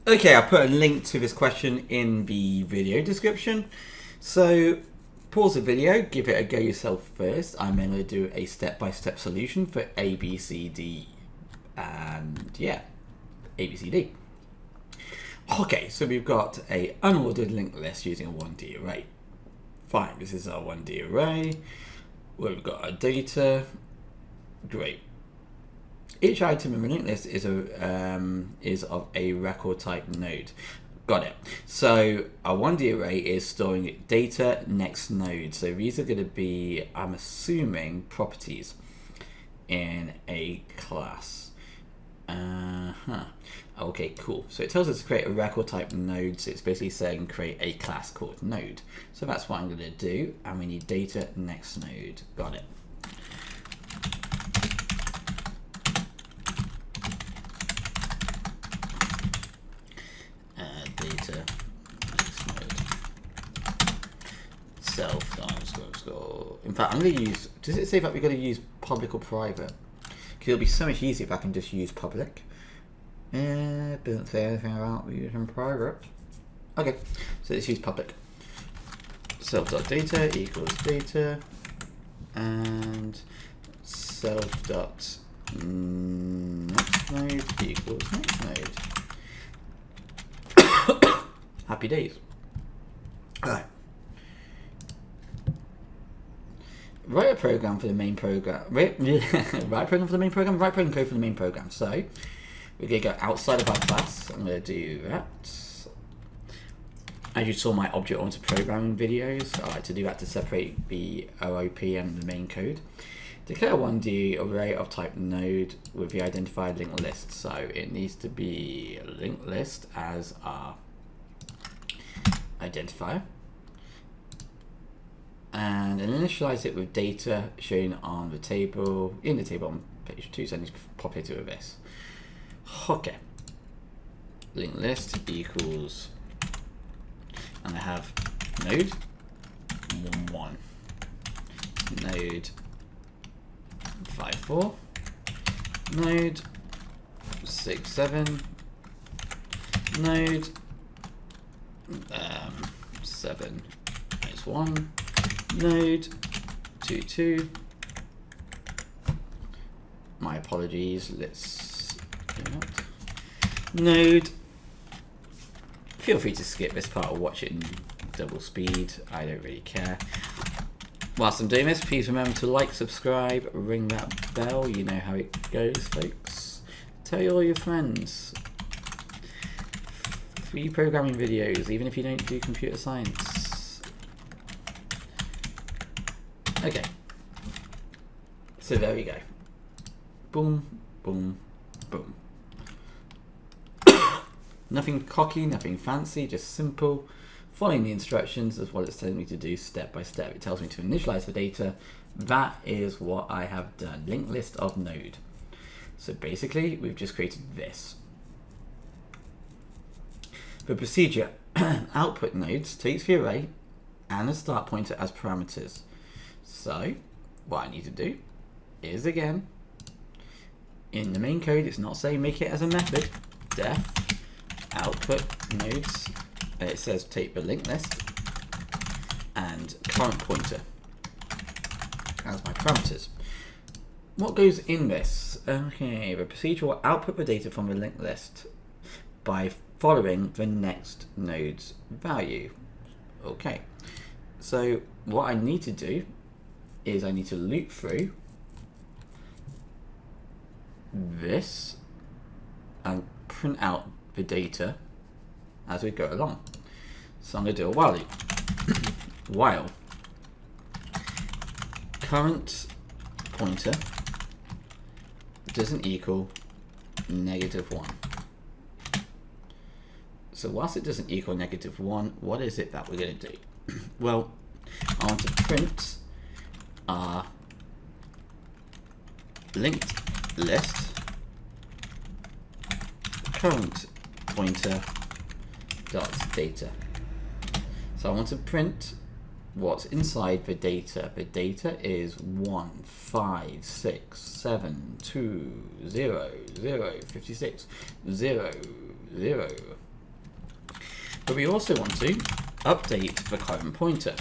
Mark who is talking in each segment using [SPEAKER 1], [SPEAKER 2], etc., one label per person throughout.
[SPEAKER 1] Okay, I'll put a link to this question in the video description. So pause the video, give it a go yourself first. I'm going to do a step-by-step solution for A, B, C, D, and yeah, A, B, C, D. Okay, so we've got a unordered linked list using a 1D array. Fine, this is our 1D array. We've got our data. Great. Each item in the linked list is of a record type node. Got it. So our 1D array is storing data next node. So these are going to be, I'm assuming, properties in a class. Okay, cool. So it tells us to create a record type node. So it's basically saying create a class called node. So that's what I'm going to do. And we need data next node. Got it. Data next node. Self underscore. In fact, I'm going to use. Does it say that we're going to use public or private? Because it'll be so much easier if I can just use public. It doesn't say anything about using private. Okay, so let's use public. Self.data equals data, and self.next node equals next node. Happy days. Alright. Write a program for the main program. Write program for the main program. Write program code for the main program. So we're going to go outside of our class. I'm going to do that. As you saw my object-oriented programming videos, I like to do that to separate the OOP and the main code. Declare a 1D array of type node with the identified linked list. So it needs to be a linked list as our identifier. And then initialize it with data shown on the table, in the table on page 2, so I need to populate it with this. Okay. Linked list equals, and I have node 1, node 54, node 67, node 7 minus 1, node 22. My apologies. Let's do that. Node. Feel free to skip this part or watch it in double speed. I don't really care. Whilst I'm doing this, please remember to like, subscribe, ring that bell. You know how it goes, folks. Tell all your friends. Free programming videos, even if you don't do computer science. Okay. So there we go. Boom, boom, boom. Nothing cocky, nothing fancy, just simple. Following the instructions is what it's telling me to do step by step. It tells me to initialize the data. That is what I have done. Linked list of node. So basically, we've just created this. The procedure output nodes takes the array and the start pointer as parameters. So what I need to do is, again, in the main code, it's not saying make it as a method. Def output nodes. It says take the linked list and current pointer as my parameters. What goes in this? Okay, the procedure will output the data from the linked list by following the next node's value. Okay, so what I need to do is I need to loop through this and print out the data as we go along. So I'm going to do a while loop. While current pointer doesn't equal -1. So whilst it doesn't equal -1, what is it that we're going to do? Well, I want to print our linked list current pointer dot data. So I want to print what's inside the data. The data is 1, 5, 6, 7, 2, 0, 0, 56, 0, 0. But we also want to update the current pointer.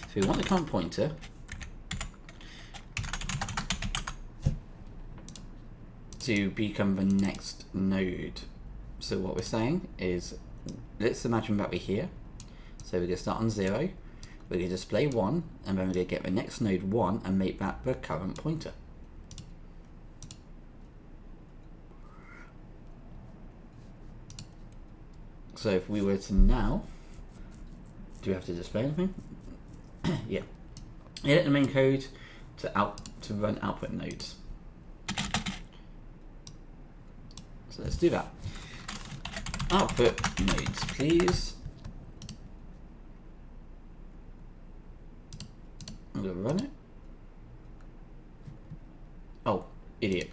[SPEAKER 1] So we want the current pointer to become the next node. So what we're saying is, let's imagine that we're here. So we're going to start on 0, we're going to display 1, and then we're going to get the next node 1 and make that the current pointer. So if we were to now, do we have to display anything? Yeah. Edit the main code to run output nodes. So let's do that. Output nodes, please. I'm going to run it. Oh, idiot.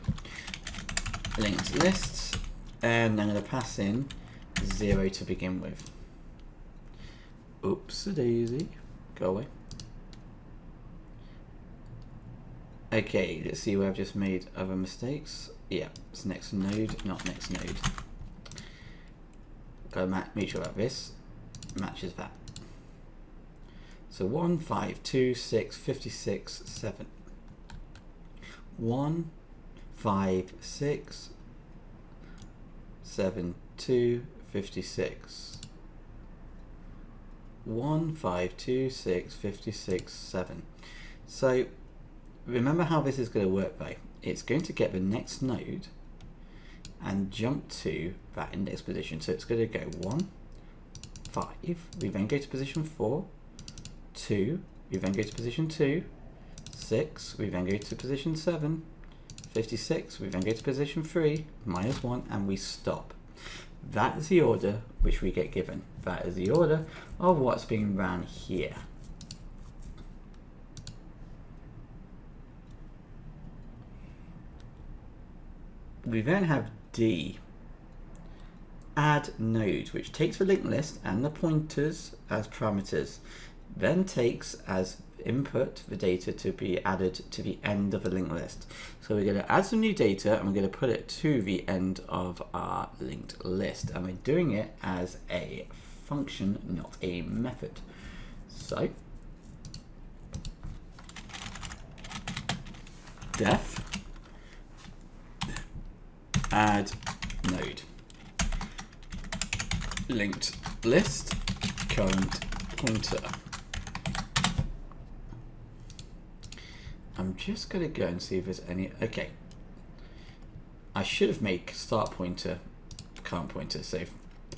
[SPEAKER 1] Linked lists, and I'm going to pass in 0 to begin with. Oops-a-daisy. Go away. Okay, let's see where I've just made other mistakes. Yeah, it's next node, not next node. Go make sure that this matches that. So 1, 5, 2, 6, 56, 7. 1, 5, 6, 7, 2, 56. 1, 5, 2, 6, 56, 7. So remember how this is going to work though. It's going to get the next node and jump to that index position. So it's going to go 1, 5, we then go to position 4, 2, we then go to position 2, 6, we then go to position 7, 56, we then go to position 3, -1, and we stop. That is the order which we get given. That is the order of what's being ran here. We then have D, add node, which takes the linked list and the pointers as parameters, then takes as input the data to be added to the end of the linked list. So we're going to add some new data and we're going to put it to the end of our linked list, and we're doing it as a function, not a method. So def add node linked list current pointer. I'm just going to go and see if there's any. Okay, I should have made start pointer current pointer. So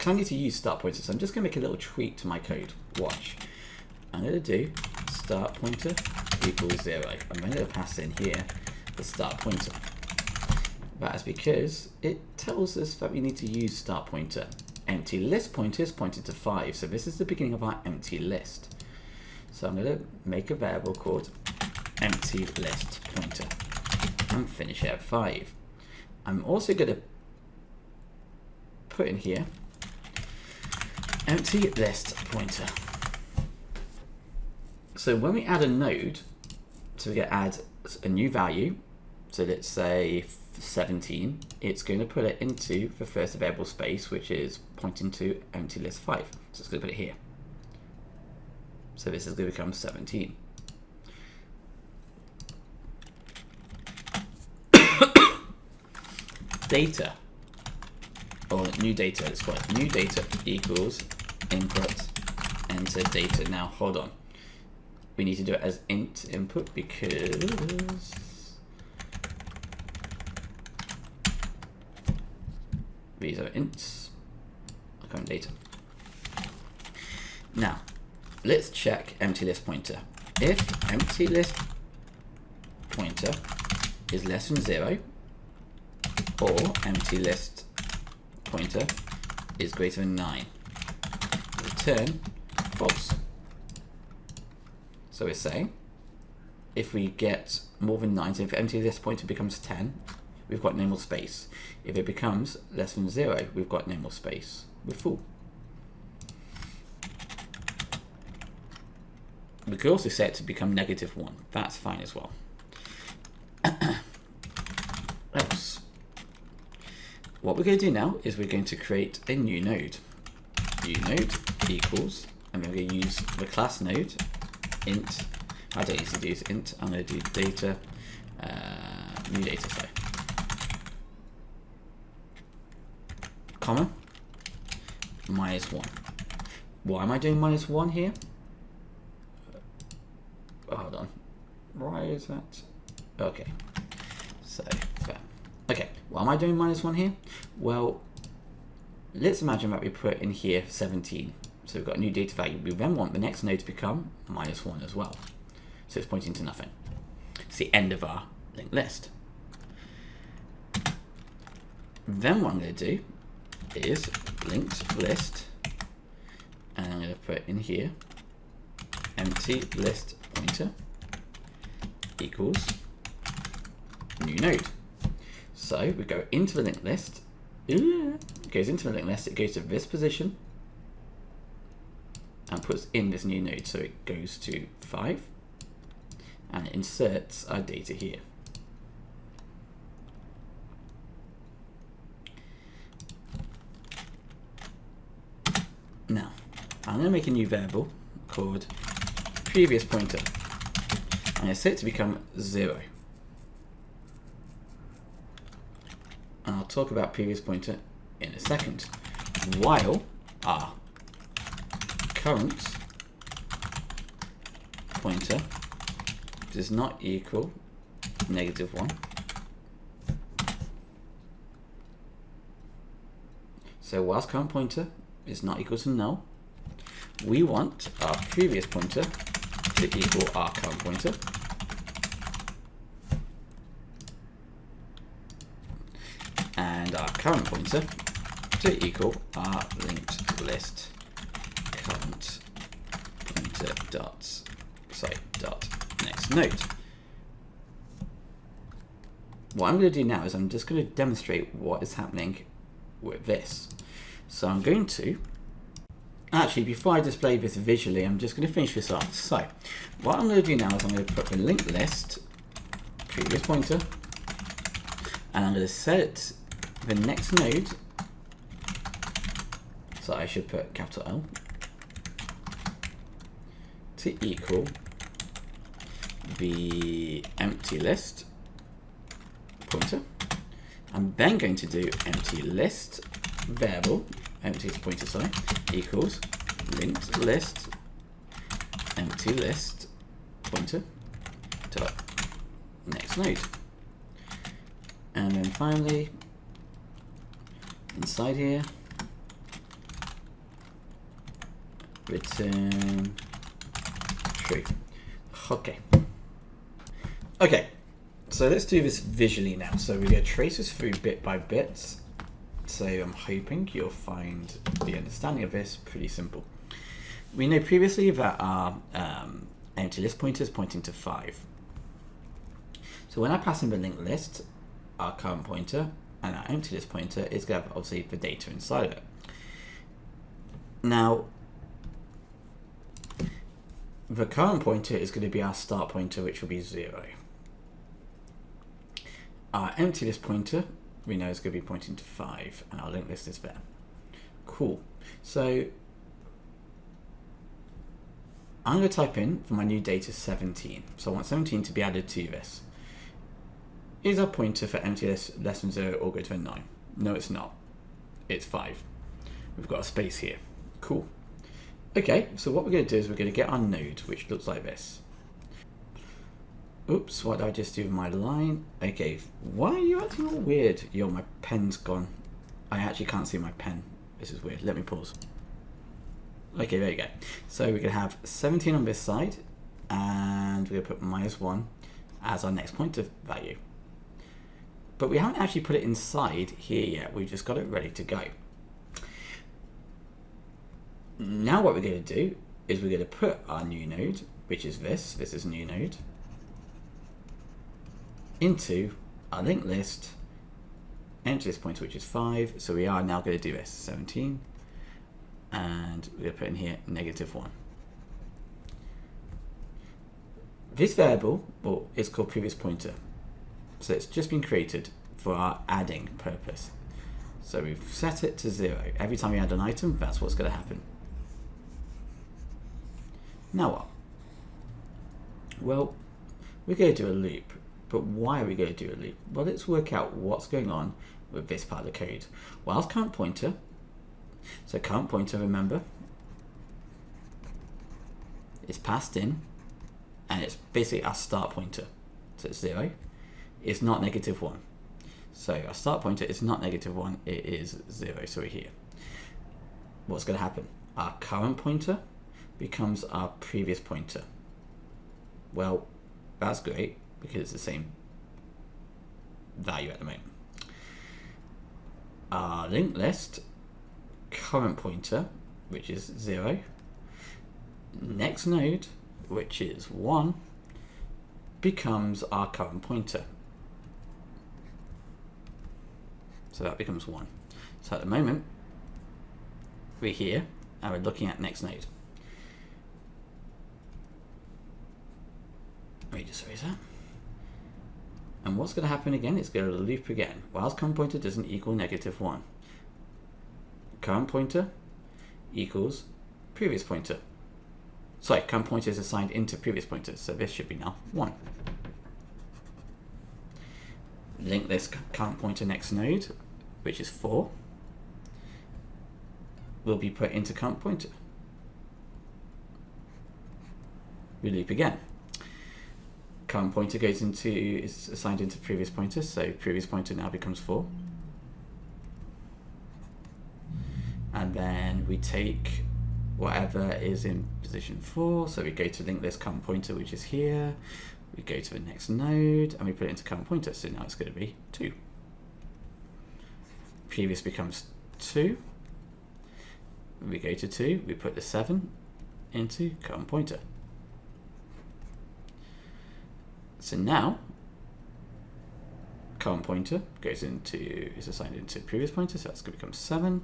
[SPEAKER 1] I need to use start pointer, so I'm just going to make a little tweak to my code. Watch. I'm going to do start pointer equals 0. I'm going to pass in here the start pointer. That is because it tells us that we need to use start pointer. Empty list pointer is pointed to 5, so this is the beginning of our empty list. So I'm going to make a variable called empty list pointer and finish it at 5. I'm also going to put in here empty list pointer. So when we add a node, so we're going to add a new value, so let's say 17, it's going to put it into the first available space, which is pointing to empty list 5. So it's going to put it here. So this is going to become 17. Data, or new data, let's call it new data equals input enter data. Now hold on, we need to do it as int input because these are ints, current data. Now let's check empty list pointer. If empty list pointer is less than 0, or empty list pointer is greater than 9, return false. So we're saying if we get more than 9, so if empty list pointer becomes 10, we've got no more space. If it becomes less than 0, we've got no more space. We're full. We could also set it to become -1. That's fine as well. Okay. what we're going to do now is we're going to create a new node. New node equals, and we're going to use the class node int. I don't usually use int. I'm going to do data, new data, sorry, comma, -1. Why am I doing -1 here? Oh, hold on. Why is that? Okay. So, fair. Okay, why am I doing -1 here? Well, let's imagine that we put in here 17. So we've got a new data value. We then want the next node to become -1 as well. So it's pointing to nothing. It's the end of our linked list. Then what I'm going to do is linked list, and I'm going to put in here empty list pointer equals new node. So we go into the linked list. It goes into the linked list. It goes to this position and puts in this new node. So it goes to 5 and it inserts our data here. Now, I'm going to make a new variable called previous pointer. I'm going to set it to become 0. And I'll talk about previous pointer in a second. While our current pointer does not equal -1. So whilst current pointer is not equal to null, we want our previous pointer to equal our current pointer. And our current pointer to equal our linked list current pointer dot next node. What I'm going to do now is I'm just going to demonstrate what is happening with this. So I'm going to, actually before I display this visually, I'm just going to finish this off. So what I'm going to do now is I'm going to put the linked list previous pointer, and I'm going to set the next node, so I should put capital L, to equal the empty list pointer. I'm then going to do empty list variable, empty pointer, sorry, equals linked list empty list pointer dot next node. And then finally, inside here, return true. Okay, so let's do this visually now. So we're going to trace this through bit by bit. So I'm hoping you'll find the understanding of this pretty simple. We know previously that our empty list pointer is pointing to 5. So when I pass in the linked list, our current pointer and our empty list pointer is going to have obviously the data inside of it. Now, the current pointer is going to be our start pointer, which will be 0. Our empty list pointer, we know is going to be pointing to 5, and our linked list is there. Cool. So I'm going to type in for my new data 17. So I want 17 to be added to this. Is our pointer for empty list less than 0 or greater than 9? No, it's not. It's 5. We've got a space here. Cool. Okay, so what we're going to do is we're going to get our node, which looks like this. Oops, what did I just do with my line? Okay, why are you acting all weird? Yo, my pen's gone. I actually can't see my pen. This is weird. Let me pause. Okay, there you go. So we're going to have 17 on this side, and we're going to put -1 as our next pointer value. But we haven't actually put it inside here yet. We've just got it ready to go. Now what we're going to do is we're going to put our new node, which is this is a new node, into our linked list empty list pointer, which is 5. So we are now going to do this 17, and we're going to put in here -1. This variable is called previous pointer, so it's just been created for our adding purpose. So we've set it to 0. Every time we add an item, that's what's going to happen. Now what? Well, we're going to do a loop. But why are we going to do a loop? Well, let's work out what's going on with this part of the code. Whilst current pointer, so current pointer, remember, is passed in, and it's basically our start pointer. So it's 0. It's not -1. So our start pointer is not -1, it is 0. So we're here. What's going to happen? Our current pointer becomes our previous pointer. Well, that's great because it's the same value at the moment. Our linked list current pointer, which is 0, next node, which is 1, becomes our current pointer. So that becomes 1. So at the moment, we're here and we're looking at next node. Let me just erase that. And what's going to happen again? It's going to loop again. Whilst current pointer doesn't equal -1. Current pointer equals previous pointer. Sorry, current pointer is assigned into previous pointer, so this should be now 1. Link this current pointer next node, which is 4, will be put into current pointer. We loop again. Current pointer is assigned into previous pointer, so previous pointer now becomes 4. And then we take whatever is in position 4, so we go to link this current pointer, which is here, we go to the next node, and we put it into current pointer, so now it's going to be 2. Previous becomes 2, we go to 2, we put the 7 into current pointer. So now, current pointer is assigned into previous pointer, so that's going to become 7.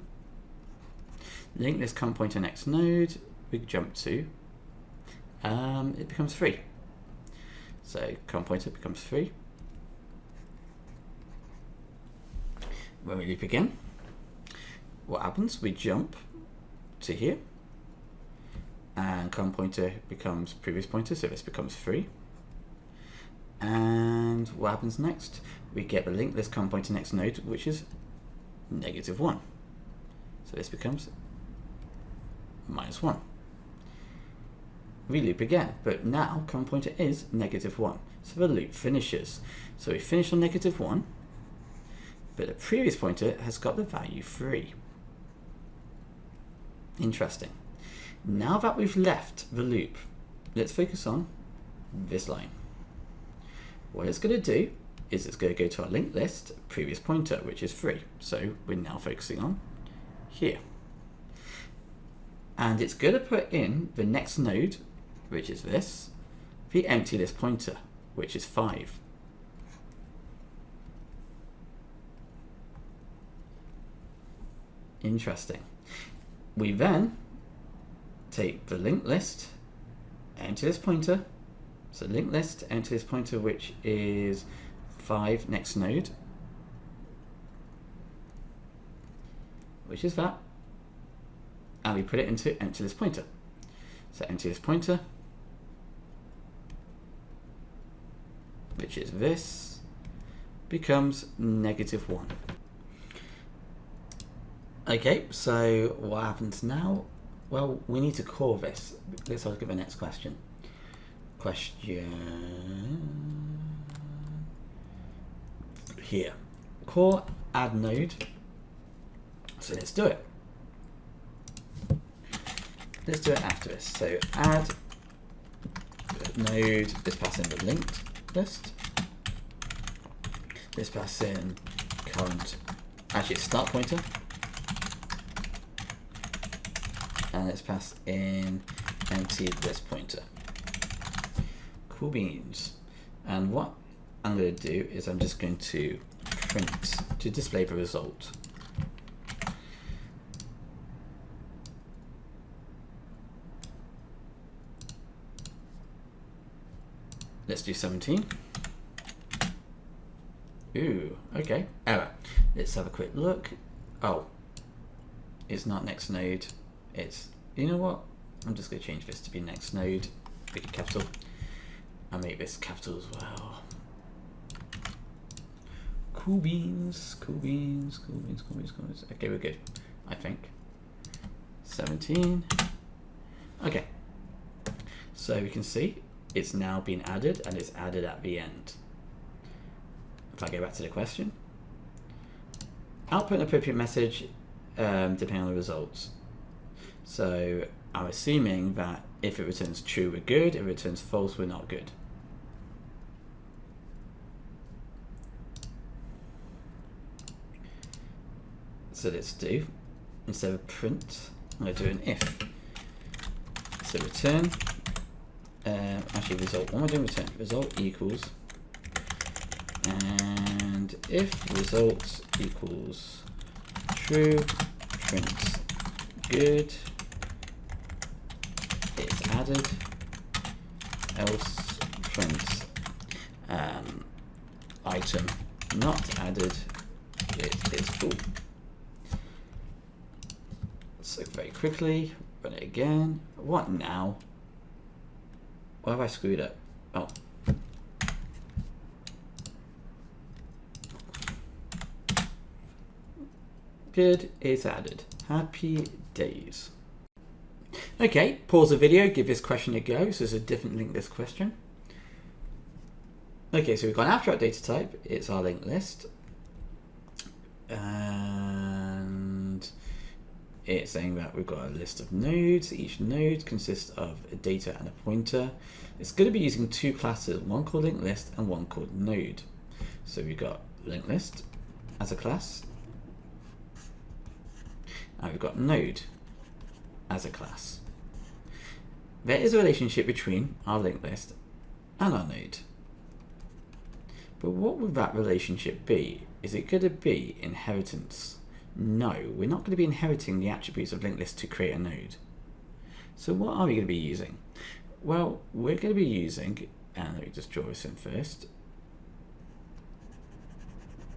[SPEAKER 1] Link this current pointer next node, we jump to, it becomes 3. So current pointer becomes 3. When we loop again, what happens? We jump to here, and current pointer becomes previous pointer, so this becomes 3. And what happens next? We get the link this current pointer next node, which is -1. So this becomes -1. We loop again, but now current pointer is -1. So the loop finishes. So we finish on -1, but the previous pointer has got the value 3. Interesting. Now that we've left the loop, let's focus on this line. What it's going to do is it's going to go to our linked list previous pointer, which is 3. So we're now focusing on here. And it's going to put in the next node, which is this, the empty list pointer, which is 5. Interesting. We then take the linked list, empty list pointer, so linked list, empty list pointer, which is 5 next node, which is that, and we put it into empty list pointer. So empty list pointer, which is this, becomes -1. Okay, so what happens now? Well, we need to call this. Let's look at the next question. Here. Call add node. So let's do it. Let's do it after this. So add node, let's pass in the linked list. Let's pass in current, actually it's start pointer. And let's pass in empty list pointer. Cool beans. And what I'm going to do is I'm just going to print to display the result. Let's do 17. Ooh, okay, error. Let's have a quick look. Oh, it's not next node. It's, you know what? I'm just going to change this to be next node, make it capital, and make this capital as well. Cool beans, cool beans, cool beans, cool beans, cool beans. Okay, we're good, I think. 17. Okay. So we can see it's now been added, and it's added at the end. If I go back to the question, output an appropriate message depending on the results. So I'm assuming that if it returns true, we're good. If it returns false, we're not good. So let's do, instead of print, I'm going to do an if. So return, actually result, what am I doing? Return result equals, and if result equals true, print good, it's added, else print item not added, it is full. So very quickly, run it again. What now? Why have I screwed up? Oh. Good, it's added. Happy days. Okay, pause the video, give this question a go. So there's a different linked list question. Okay, so we've got an abstract data type. It's our linked list. And it's saying that we've got a list of nodes. Each node consists of a data and a pointer. It's going to be using two classes, one called linked list and one called node. So we've got linked list as a class, and we've got node as a class. There is a relationship between our linked list and our node. But what would that relationship be? Is it going to be inheritance? No, we're not going to be inheriting the attributes of linked list to create a node. So what are we going to be using? Well, we're going to be using, and let me just draw this in first.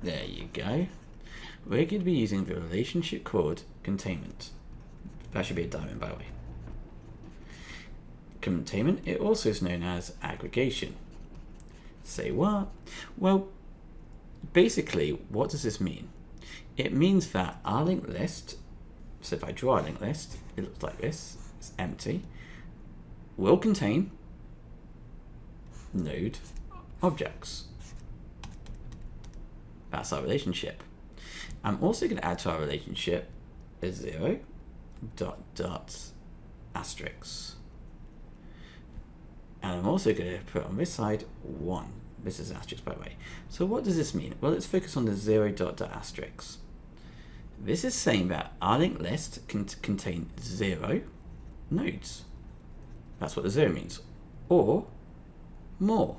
[SPEAKER 1] There you go. We're going to be using the relationship called containment. That should be a diamond, by the way. Containment, it also is known as aggregation. Say what? Well, basically, what does this mean? It means that our linked list, so if I draw a linked list, it looks like this, it's empty, will contain node objects. That's our relationship. I'm also going to add to our relationship a 0 dot dot asterisk. And I'm also going to put on this side 1. This is asterisk, by the way. So what does this mean? Well, let's focus on the 0 dot dot asterisk. This is saying that our linked list can contain 0 nodes. That's what the 0 means. Or more.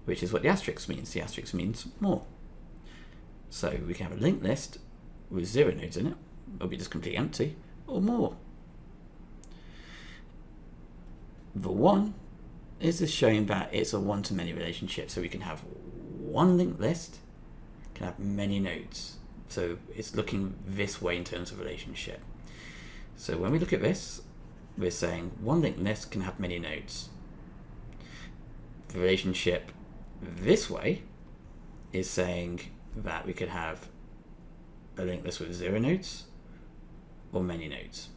[SPEAKER 1] Which is what the asterisk means. The asterisk means more. So we can have a linked list with 0 nodes in it. It'll be just completely empty. Or more. The 1 is just showing that it's a one-to-many relationship. So we can have one linked list, can have many nodes. So it's looking this way in terms of relationship. So when we look at this, we're saying one linked list can have many nodes. The relationship this way is saying that we could have a linked list with 0 nodes or many nodes.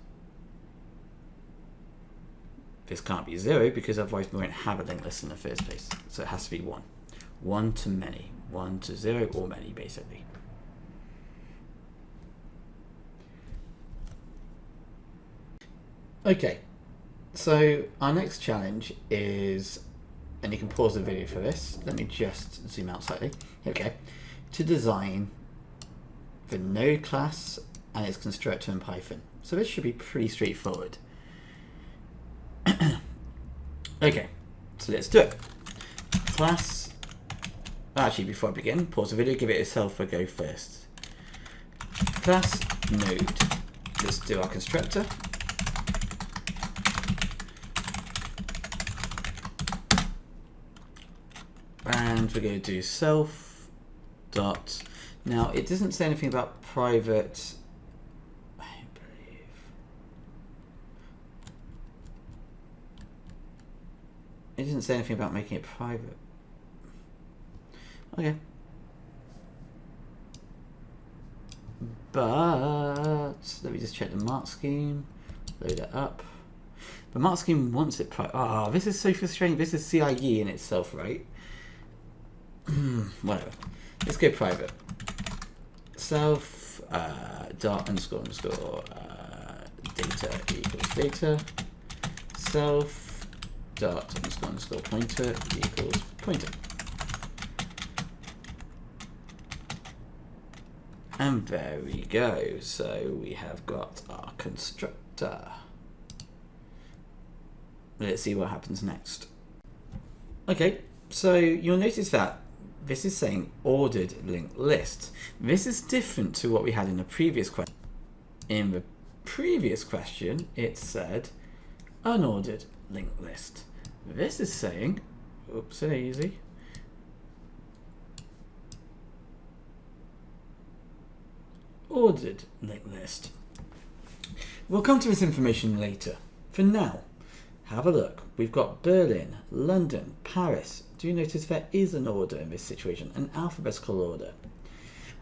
[SPEAKER 1] This can't be 0 because otherwise we won't have a linked list in the first place. So it has to be 1. 1 to many. 1 to 0 or many, basically. Okay, so our next challenge is, and you can pause the video for this, let me just zoom out slightly, okay, to design the node class and its constructor in Python. So this should be pretty straightforward. Okay, so let's do it. Class, actually before I begin, pause the video, give it yourself a go first. Class node, let's do our constructor. And we're going to do self dot Now, it doesn't say anything about private, I believe. It doesn't say anything about making it private. Okay. But let me just check the mark scheme, load it up. The mark scheme wants it private. Oh, this is so frustrating. This is CIE in itself, right? Whatever. Let's go private. Self dot underscore data equals data. Self dot underscore pointer equals pointer. And there we go. So we have got our constructor. Let's see what happens next. Okay, so you'll notice that this is saying ordered linked list. This is different to what we had in the previous question. In the previous question, it said unordered linked list. This is saying, oopsie-daisy, ordered linked list. We'll come to this information later. For now, have a look. We've got Berlin, London, Paris. Do you notice there is an order in this situation, an alphabetical order?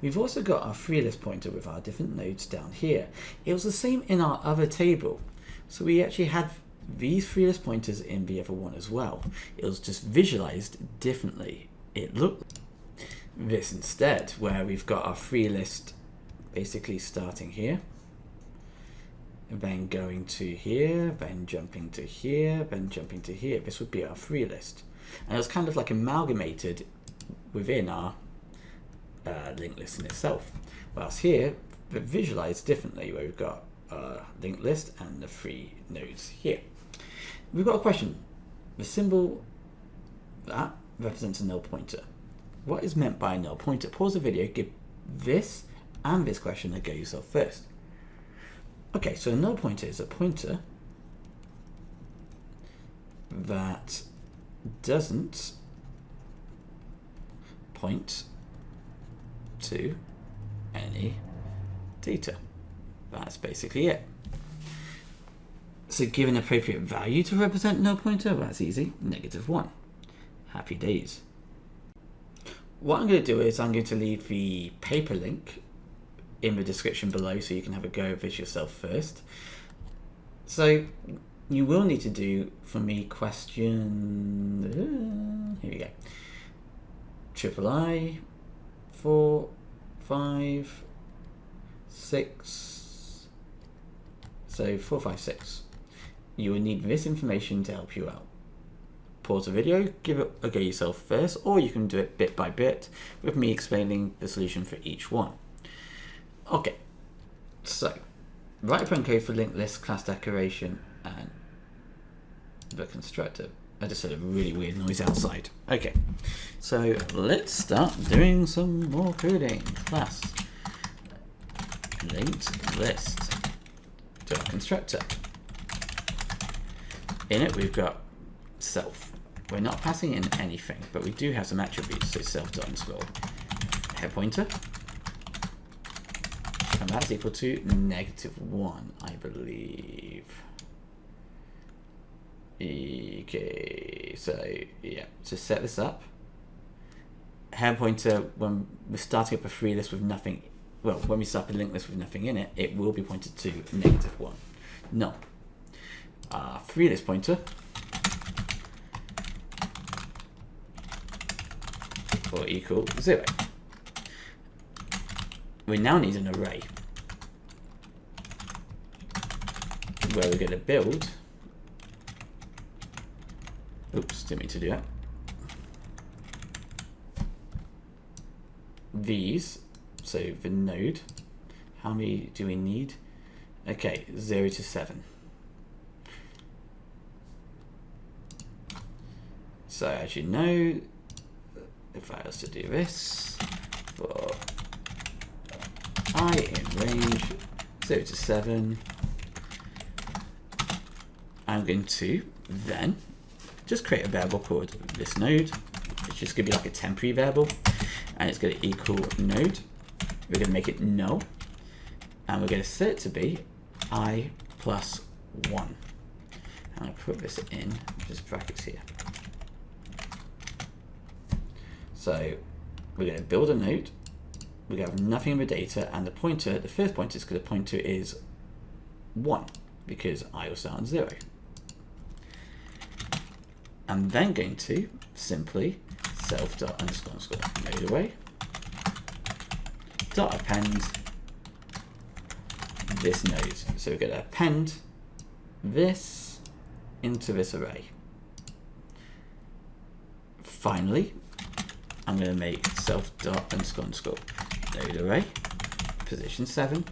[SPEAKER 1] We've also got our free list pointer with our different nodes down here. It was the same in our other table. So we actually had these free list pointers in the other one as well. It was just visualized differently. It looked this instead, where we've got our free list basically starting here, then going to here, then jumping to here, then jumping to here. This would be our free list. And it was kind of like amalgamated within our linked list in itself. Whilst here, they're visualized differently, where we've got our linked list and the free nodes here. We've got a question. The symbol that represents a null pointer. What is meant by a null pointer? Pause the video, give this and this question a go yourself first. Okay, so a null pointer is a pointer that doesn't point to any data. That's basically it. So give an appropriate value to represent null pointer. Well, that's easy. -1. Happy days. What I'm going to do is I'm going to leave the paper link in the description below so you can have a go at this yourself first. So you will need to do for me question, here we go, III, 4, 5, 6, so 4, 5, 6. You will need this information to help you out. Pause the video, give it a go yourself first, or you can do it bit by bit with me explaining the solution for each one. Okay, so write a program code for linked list, class declaration, and the constructor. I just heard a really weird noise outside. Okay, so let's start doing some more coding. Class linked list to our constructor. In it, we've got self. We're not passing in anything, but we do have some attributes. So self.underscore head pointer. And that's equal to -1, I believe. Okay, so yeah, to set this up, head pointer, when we're starting up a free list with nothing, well, when we start a linked list with nothing in it, it will be pointed to -1. No. Free list pointer or equal 0. We now need an array where we're going to build, oops, didn't mean to do that, these, so the node, how many do we need? Okay, 0 to 7. So as you know, if I was to do this for I in range 0 to 7, I'm going to then just create a variable called this node. It's just going to be like a temporary variable, and it's going to equal node We're going to make it null, and we're going to set it to be I plus 1. And I put this in just brackets here. So we're going to build a node. We're going to have nothing in the data, and the pointer, the first pointer it's going to point to is 1 because I will start on 0. I'm then going to simply self.__ node array dot append this node. So we're going to append this into this array. Finally, I'm going to make self.__ node array position 7,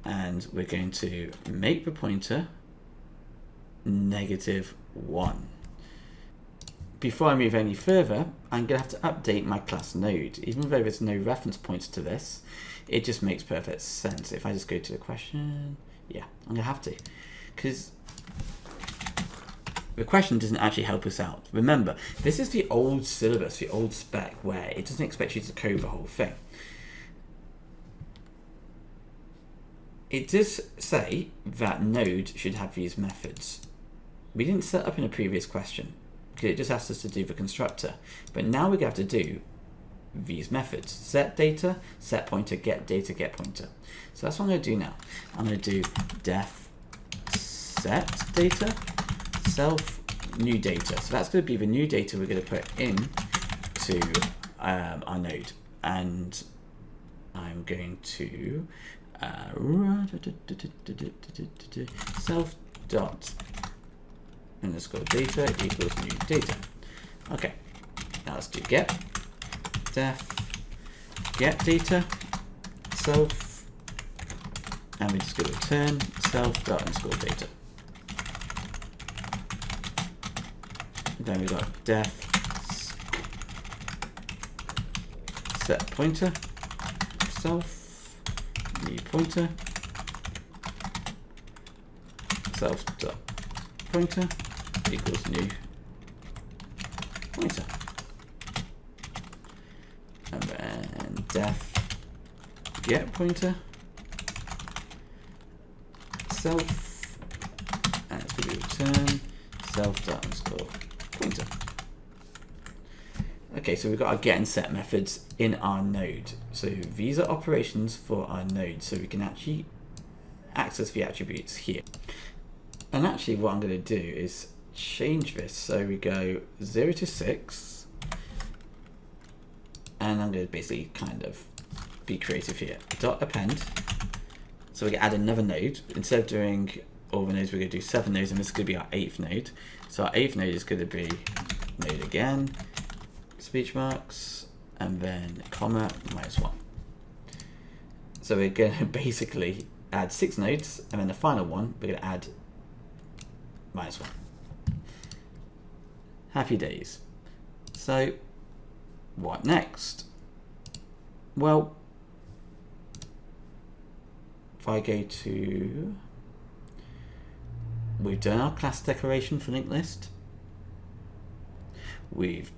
[SPEAKER 1] and we're going to make the pointer -1. Before I move any further, I'm going to have to update my class node. Even though there's no reference points to this, it just makes perfect sense. If I just go to the question, yeah, I'm going to have to, because the question doesn't actually help us out. Remember, this is the old syllabus, the old spec, where it doesn't expect you to code the whole thing. It does say that node should have these methods. We didn't set up in a previous question, because it just asked us to do the constructor. But now we're going to have to do these methods: set data, set pointer, get data, get pointer. So that's what I'm going to do now. I'm going to do def set data, self new data. So that's going to be the new data we're going to put in to our node. And I'm going to self._data equals new data. Okay, now let's do get def get data self, and we just go return self._data. Then we got def set pointer self new pointer self.pointer equals new pointer, and then def get pointer self, and it's going to be return self._pointer. Okay, so we've got our get and set methods in our node. So these are operations for our node, so we can actually access the attributes here. And actually what I'm going to do is change this. So we go 0 to 6, and I'm going to basically kind of be creative here. Dot append. So we can add another node. Instead of doing all the nodes, we're going to do 7 nodes, and this is going to be our 8th node. So our 8th node is going to be node again, speech marks, and then comma -1. So we're going to basically add 6 nodes, and then the final one we're going to add -1. Happy days. So what next? Well, if I go to, we've done our class declaration for linked list. We've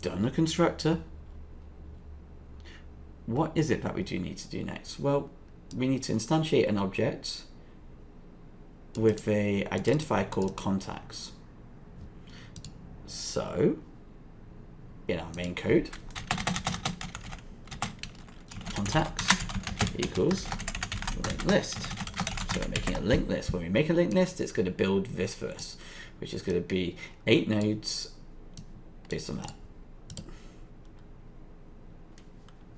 [SPEAKER 1] done a constructor. What is it that we do need to do next? Well, we need to instantiate an object with the identifier called contacts. So in our main code, contacts equals linked list. So we're making a linked list. When we make a linked list, it's going to build this for us, which is going to be 8 nodes based on that.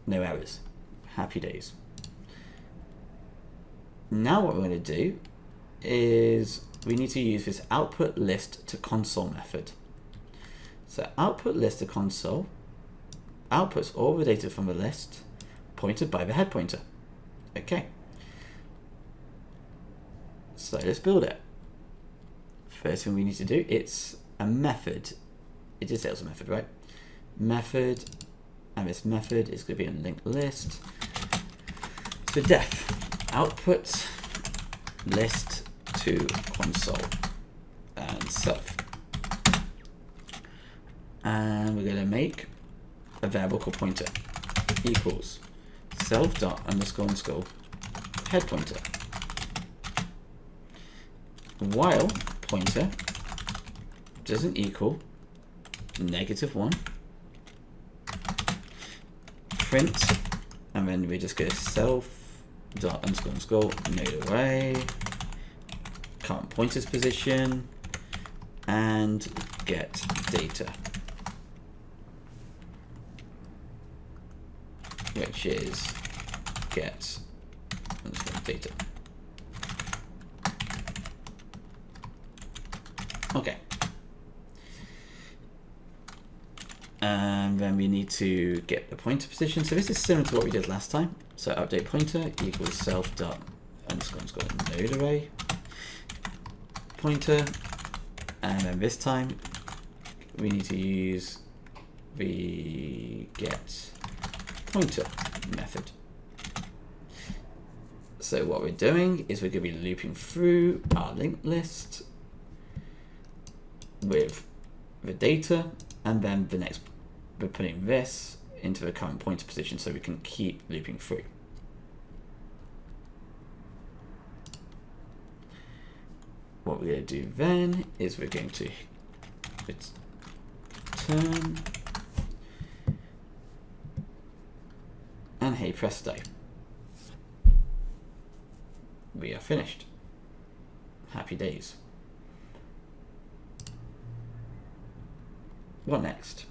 [SPEAKER 1] No errors. Happy days. Now what we're going to do is we need to use this output list to console method. So output list to console outputs all the data from the list pointed by the head pointer. Okay. So let's build it. First thing we need to do, it's a method. It just says a method, right? Method, and this method is going to be a linked list. So def output list to console and self. And we're going to make a variable called pointer equals self.__ head pointer. While pointer doesn't equal -1, print, and then we just go self.__ node array, current pointer's position, and get data, which is get data. Okay. And then we need to get the pointer position. So this is similar to what we did last time. So update pointer equals self.__ node array pointer. And then this time we need to use the get pointer method. So what we're doing is we're going to be looping through our linked list with the data, and then the next we're putting this into the current pointer position so we can keep looping through. What we're going to do then is we're going to return, and hey presto, we are finished. Happy days. What next?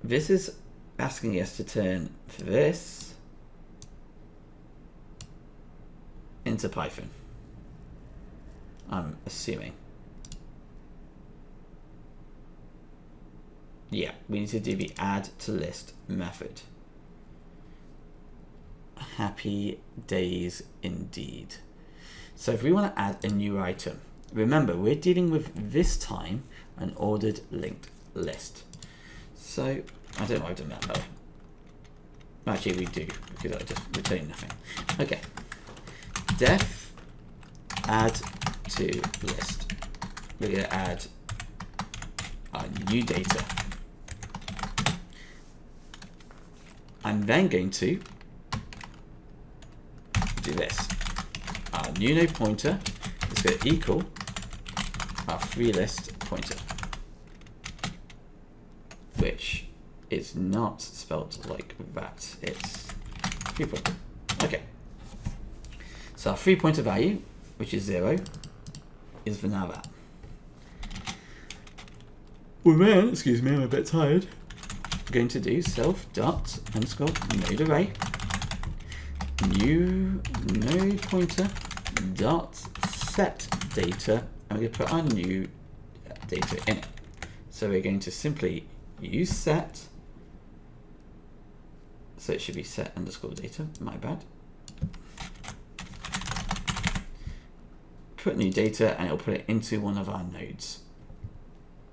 [SPEAKER 1] This is asking us to turn this into Python, I'm assuming. Yeah, we need to do the add to list method. Happy days indeed. So if we want to add a new item, remember we're dealing with this time an ordered linked list. So I don't know why I've done that though. Actually we do, because I just return nothing. Okay. Def add to list. We're going to add our new data. I'm then going to do this. Our new node pointer is going to equal our free list pointer, which is not spelled like that. It's free pointer. Okay. So our free pointer value, which is 0, is for now that. Well then, excuse me, I'm a bit tired. We're going to do self._node array new node pointer dot set data, and we're going to put our new data in it. So we're going to simply use set. So it should be set_data, my bad. Put new data and it'll put it into one of our nodes.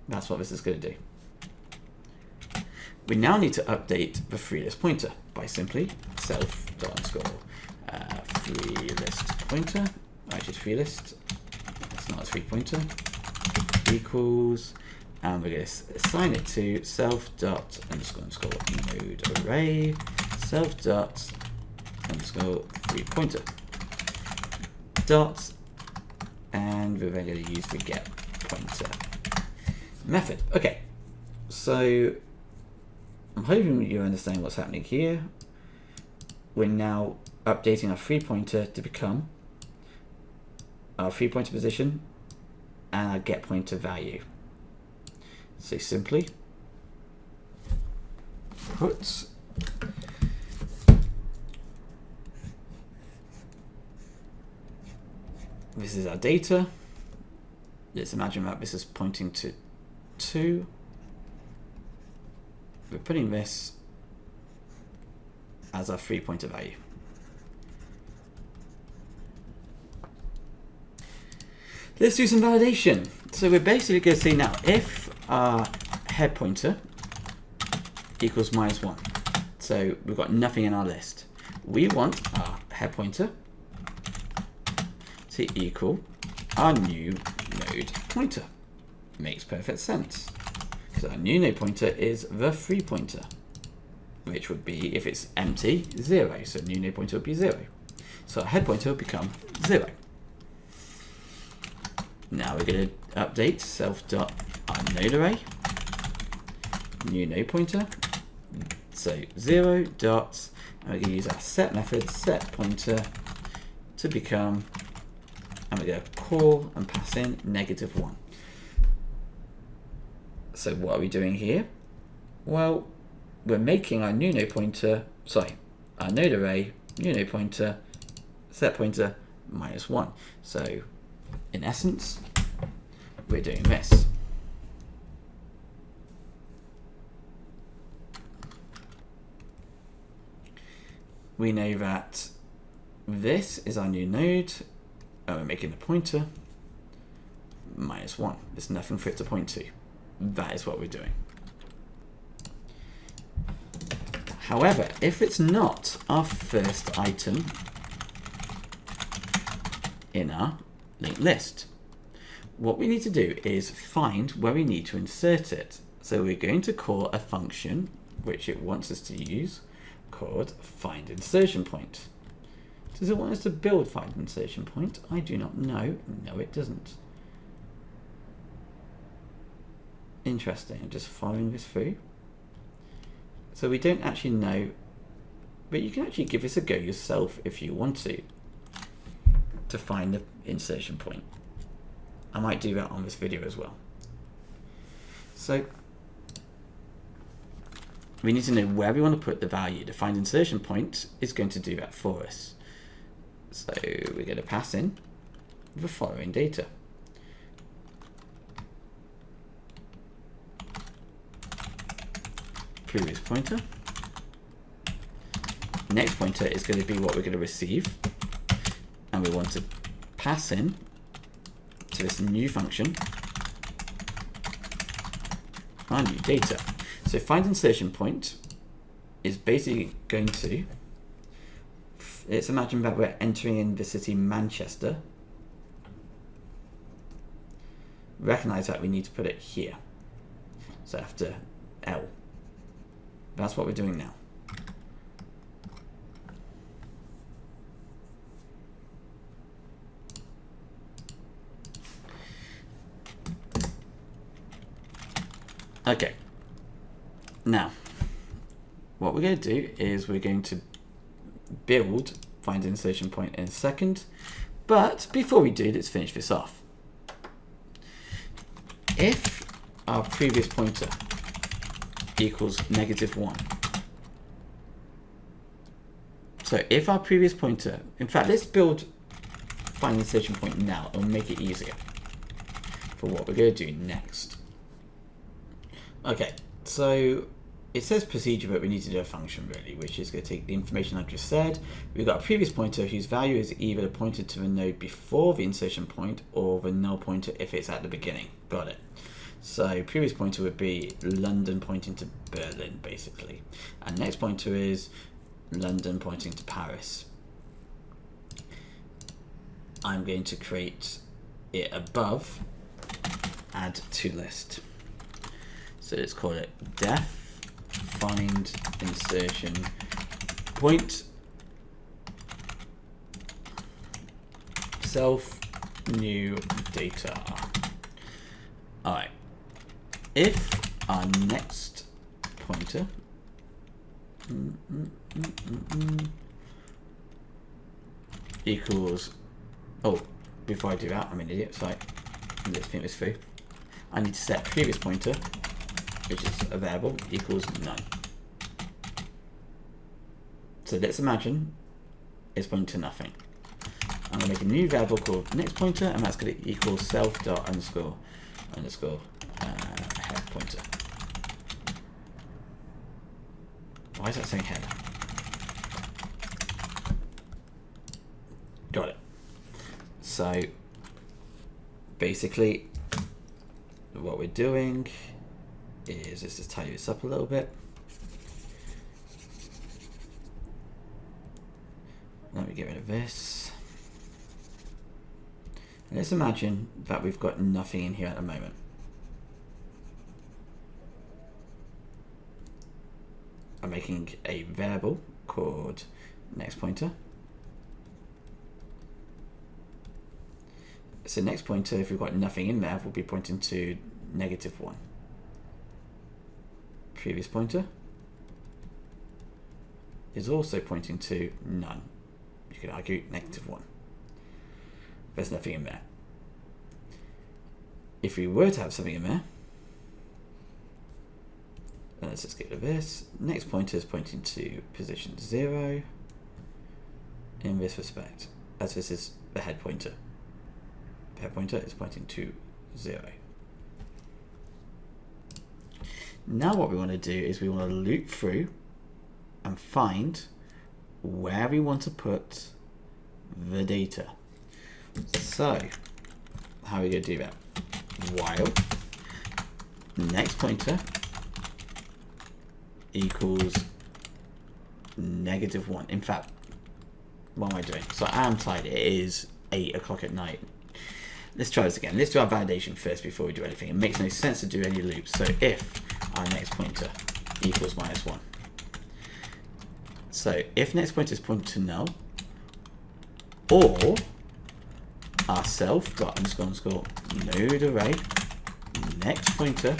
[SPEAKER 1] That's what this is going to do. We now need to update the free list pointer by simply self._free list pointer, which is free list, it's not a free pointer, equals, and we're going to assign it to self._node array self._free pointer dot, and we're then going to use the get pointer method. Okay, so I'm hoping you understand what's happening here. We're now updating our free pointer to become our free pointer position and our get pointer value. So simply put this is our data. Let's imagine that this is pointing to 2. We're putting this as our free pointer value. Let's do some validation. So we're basically going to say now if our head pointer equals -1, so we've got nothing in our list, we want our head pointer to equal our new node pointer. Makes perfect sense. because our new node pointer is the 3 pointer, which would be, if it's empty, 0. So new node pointer would be 0. So our head pointer will become 0. Now we're going to update self.ourNodeArray, new node pointer. So 0 dots, and we're going to use our set method, set pointer, to become, and we're going to call and pass in -1. So what are we doing here? Well, we're making our new node pointer, our node array, new node pointer, set pointer, -1. So in essence, we're doing this. We know that this is our new node, and we're making the pointer -1. There's nothing for it to point to. That is what we're doing. However, if it's not our first item in our linked list, what we need to do is find where we need to insert it. So we're going to call a function which it wants us to use called find insertion point. Does it want us to build find insertion point? I do not know. No, it doesn't. Interesting. I'm just following this through. So we don't actually know, but you can actually give this a go yourself if you want to find the insertion point. I might do that on this video as well. So we need to know where we want to put the value. The find insertion point is going to do that for us. So we're going to pass in the following data. Previous pointer. Next pointer is going to be what we're going to receive. And we want to pass in to this new function our new data. So find insertion point is basically going to, let's imagine that we're entering in the city Manchester. Recognize that we need to put it here. So after L. That's what we're doing now. Okay. Now, what we're going to do is we're going to build find insertion point in a second, but before we do, let's finish this off. If our previous pointer equals -1, so if our previous pointer, in fact, let's build find insertion point now and make it easier for what we're going to do next. Okay, so it says procedure, but we need to do a function really, which is going to take the information I've just said. We've got a previous pointer whose value is either pointed to the node before the insertion point or the null pointer if it's at the beginning. Got it. So previous pointer would be London pointing to Berlin, basically. And next pointer is London pointing to Paris. I'm going to create it above, add to list. So let's call it def find insertion point self new data. All right. If our next pointer equals, oh, before I do that, I'm an idiot, so let's think this through. I need to set previous pointer, which is a variable, equals none. So let's imagine it's pointing to nothing. I'm going to make a new variable called next pointer, and that's going to equal self dot underscore head pointer. Why is that saying head? Got it. So basically what we're doing is, let's just tidy this up a little bit. Let me get rid of this. And let's imagine that we've got nothing in here at the moment. by making a variable called next pointer. So next pointer, if we've got nothing in there, will be pointing to -1. Previous pointer is also pointing to none. You could argue -1. There's nothing in there. If we were to have something in there, let's just get rid of this. Next pointer is pointing to position 0 in this respect, as this is the head pointer. The head pointer is pointing to 0. Now what we want to do is we want to loop through and find where we want to put the data. So how are we going to do that? While next pointer equals -1. In fact, what am I doing? So I am tired. It is 8 o'clock at night. Let's try this again. Let's do our validation first before we do anything. It makes no sense to do any loops. So if our next pointer equals -1. So if next pointer is pointing to null, or our self dot underscore node array next pointer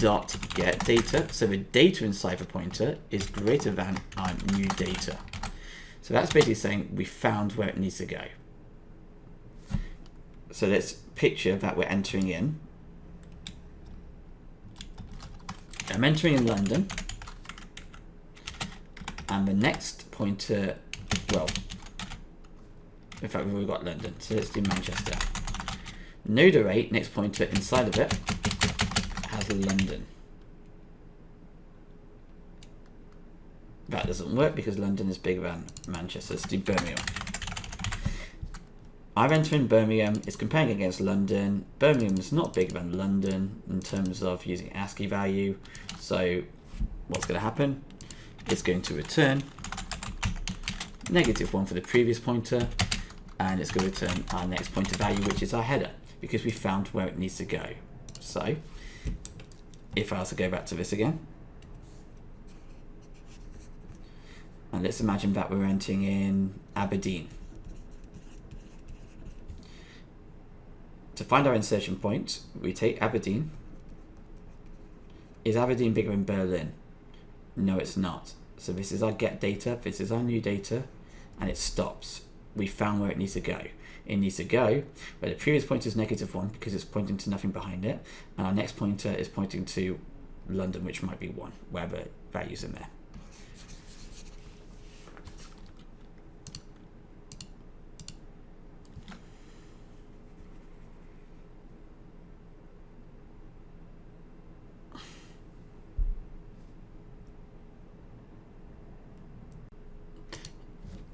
[SPEAKER 1] dot get data. So the data inside the pointer is greater than our new data. So that's basically saying we found where it needs to go. So let's picture that we're entering in. I'm entering in London, and the next pointer, well, in fact we've already got London, so let's do Manchester. Node array, next pointer inside of it, has London. That doesn't work because London is bigger than Manchester. Let's do Birmingham. I've entered in Birmingham, it's comparing against London. Birmingham is not bigger than London in terms of using ASCII value. So what's going to happen? It's going to return -1 for the previous pointer, and it's going to return our next pointer value, which is our header, because we found where it needs to go. So if I was to go back to this again, and let's imagine that we're entering in Aberdeen. To find our insertion point, we take Aberdeen. Is Aberdeen bigger than Berlin? No, it's not. So this is our get data, this is our new data, and it stops. We found where it needs to go. It needs to go where the previous pointer is -1 because it's pointing to nothing behind it, and our next pointer is pointing to London, which might be 1, wherever value's in there.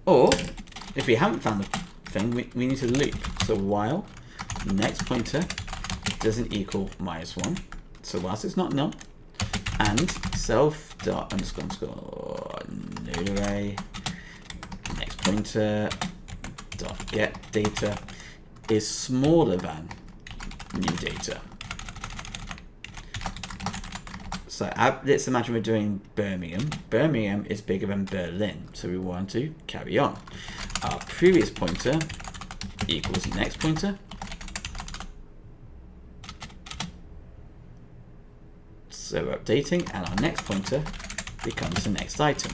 [SPEAKER 1] Or, if we haven't found the thing, we need to loop. So while next pointer doesn't equal -1, so whilst it's not null, and self dot underscore node array next pointer dot get data is smaller than new data. So let's imagine we're doing Birmingham. Birmingham is bigger than Berlin, so we want to carry on. Our previous pointer equals next pointer. So we're updating, and our next pointer becomes the next item.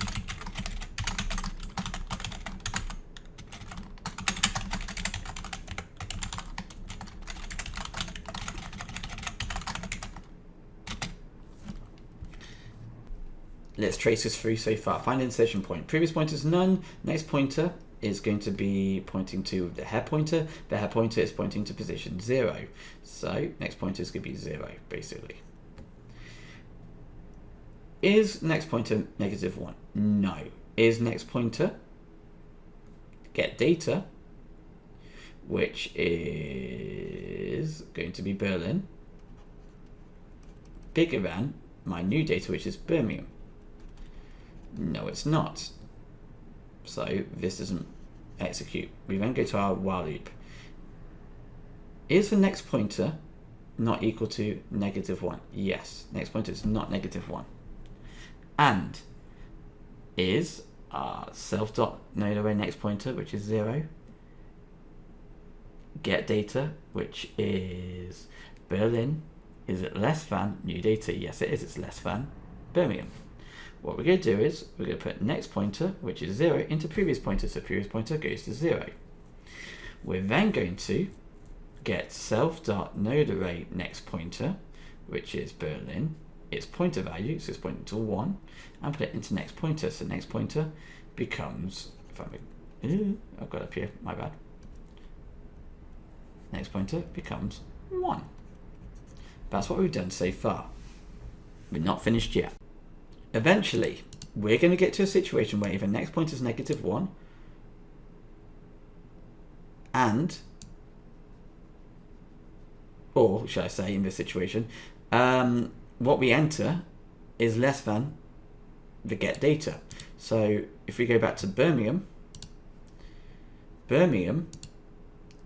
[SPEAKER 1] Let's trace this through so far. Find insertion point. Previous pointer is none. Next pointer is going to be pointing to the head pointer. The head pointer is pointing to position 0. So next pointer is going to be 0, basically. Is next pointer -1? No. Is next pointer get data, which is going to be Berlin, bigger than my new data, which is Birmingham? No, it's not. So this doesn't execute. We then go to our while loop. Is the next pointer not equal to -1? Yes, next pointer is not -1. and is our self.nodeArray next pointer, which is 0. Get data, which is Berlin. Is it less than new data? Yes, it is. It's less than Birmingham. What we're going to do is we're going to put next pointer, which is 0, into previous pointer. So previous pointer goes to 0. We're then going to get self.nodeArray next pointer, which is Berlin. Its pointer value, so it's pointing to 1, and put it into next pointer. So next pointer becomes, I've got it up here, my bad. Next pointer becomes 1. That's what we've done so far. We're not finished yet. Eventually, we're going to get to a situation where either next pointer is -1, and, or should I say in this situation, what we enter is less than the get data. So if we go back to Birmingham, Birmingham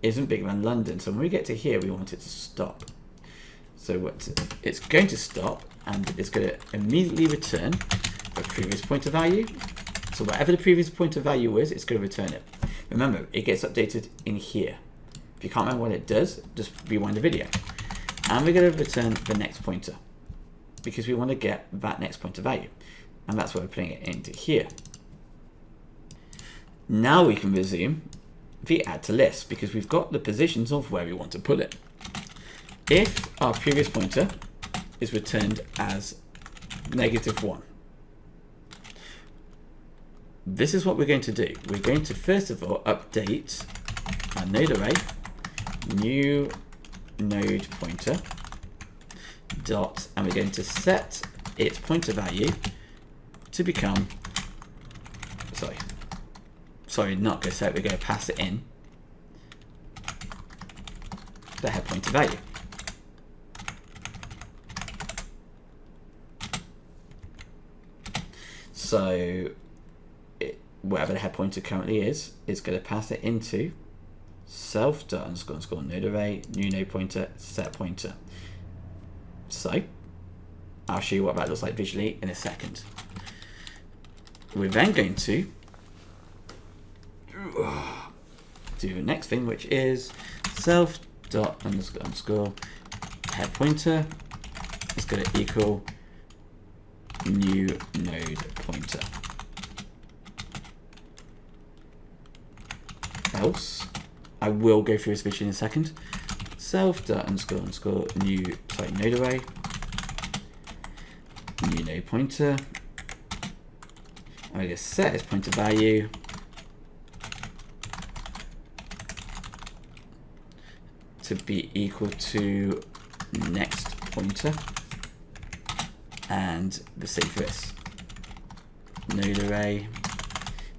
[SPEAKER 1] isn't bigger than London. So when we get to here, we want it to stop. So what it's going to stop, and it's going to immediately return the previous pointer value. So whatever the previous pointer value is, it's going to return it. Remember, it gets updated in here. If you can't remember what it does, just rewind the video. And we're going to return the next pointer, because we want to get that next pointer value. And that's why we're putting it into here. Now we can resume the add to list, because we've got the positions of where we want to put it. If our previous pointer is returned as -1, this is what we're going to do. We're going to first of all update our node array, new node pointer dot, and we're going to set its pointer value to become, not going to set it, we're going to pass it in the head pointer value. So whatever the head pointer currently is going to pass it into self.__node array, new node pointer, set pointer. So I'll show you what that looks like visually in a second. We're then going to do the next thing, which is self.__head pointer is going to equal new node pointer. Else, I will go through this visually in a second. Self.__new node array, new node pointer. I'm going to set its pointer value to be equal to next pointer, and the same for this node array.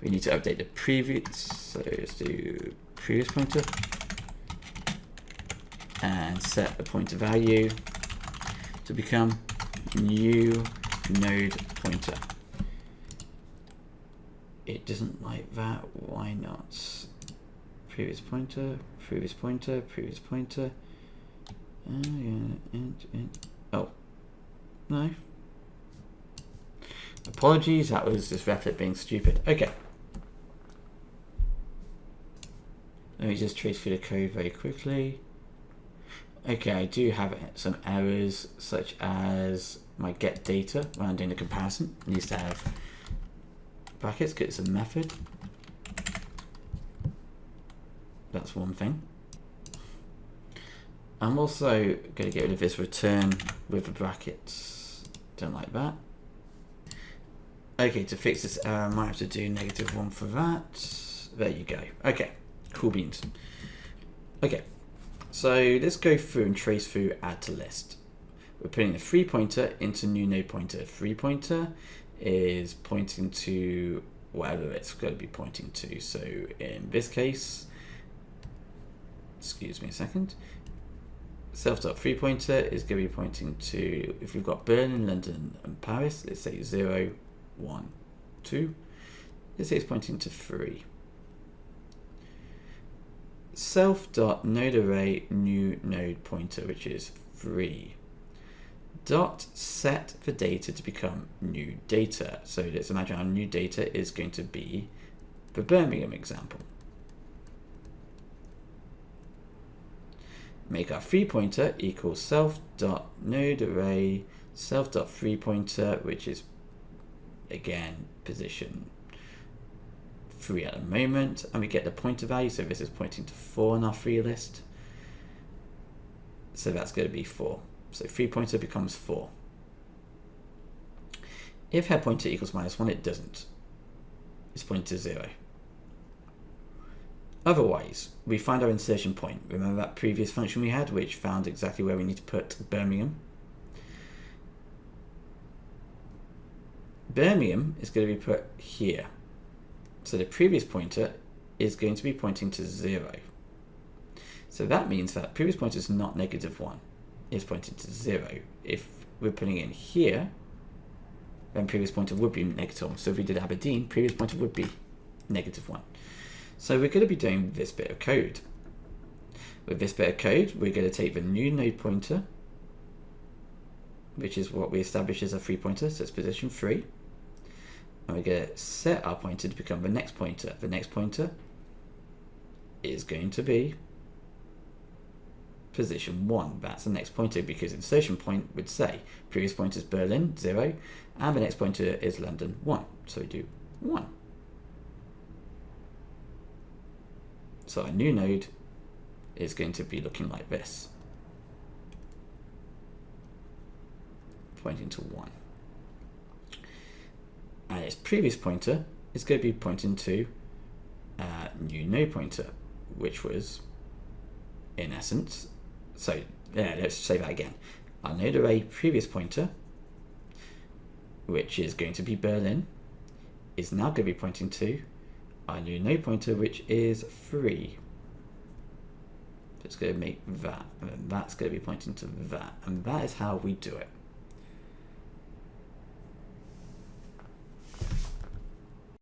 [SPEAKER 1] We need to update the previous, so let's do previous pointer and set the pointer value to become new node pointer. It doesn't like that, why not? Previous pointer, previous pointer, previous pointer. Oh, no. Apologies, that was just Replit being stupid. Okay. Let me just trace through the code very quickly. Okay, I do have some errors, such as my get data when I'm doing the comparison. It needs to have brackets because it's a method. That's one thing. I'm also going to get rid of this return with the brackets. Don't like that. Okay, to fix this error, I might have to do -1 for that. There you go. Okay, cool beans. Okay, so let's go through and trace through add to list. We're putting a 3 pointer into new node pointer. 3 pointer is pointing to whatever it's going to be pointing to. So in this case, excuse me a second, self.3 pointer is going to be pointing to, if we've got Berlin, London, and Paris, let's say 0, 1, 2. Let's say it's pointing to 3. Self.nodeArray new node pointer, which is 3, dot set the data to become new data. So let's imagine our new data is going to be the Birmingham example. Make our free pointer equals self.nodeArray self.free pointer, which is again position 3 at the moment, and we get the pointer value, so this is pointing to 4 in our free list, so that's going to be 4. So free pointer becomes 4. If head pointer equals -1, it doesn't. It's pointing to 0. Otherwise, we find our insertion point. Remember that previous function we had, which found exactly where we need to put Birmingham? Birmingham is going to be put here. So the previous pointer is going to be pointing to 0. So that means that previous pointer is not -1. It's pointing to 0. If we're putting it in here, then previous pointer would be -1. So if we did Aberdeen, previous pointer would be -1. So we're going to be doing this bit of code. With this bit of code, we're going to take the new node pointer, which is what we established as a free pointer, so it's position 3. And we're going to set our pointer to become the next pointer. The next pointer is going to be position 1. That's the next pointer, because insertion point would say previous pointer is Berlin, 0, and the next pointer is London, 1. So we do 1. So our new node is going to be looking like this, pointing to 1. And its previous pointer is going to be pointing to new node pointer, which was, in essence, so yeah, let's say that again. Our node array previous pointer, which is going to be Berlin, is now going to be pointing to our new node pointer, which is 3. So it's going to make that, and then that's going to be pointing to that, and that is how we do it.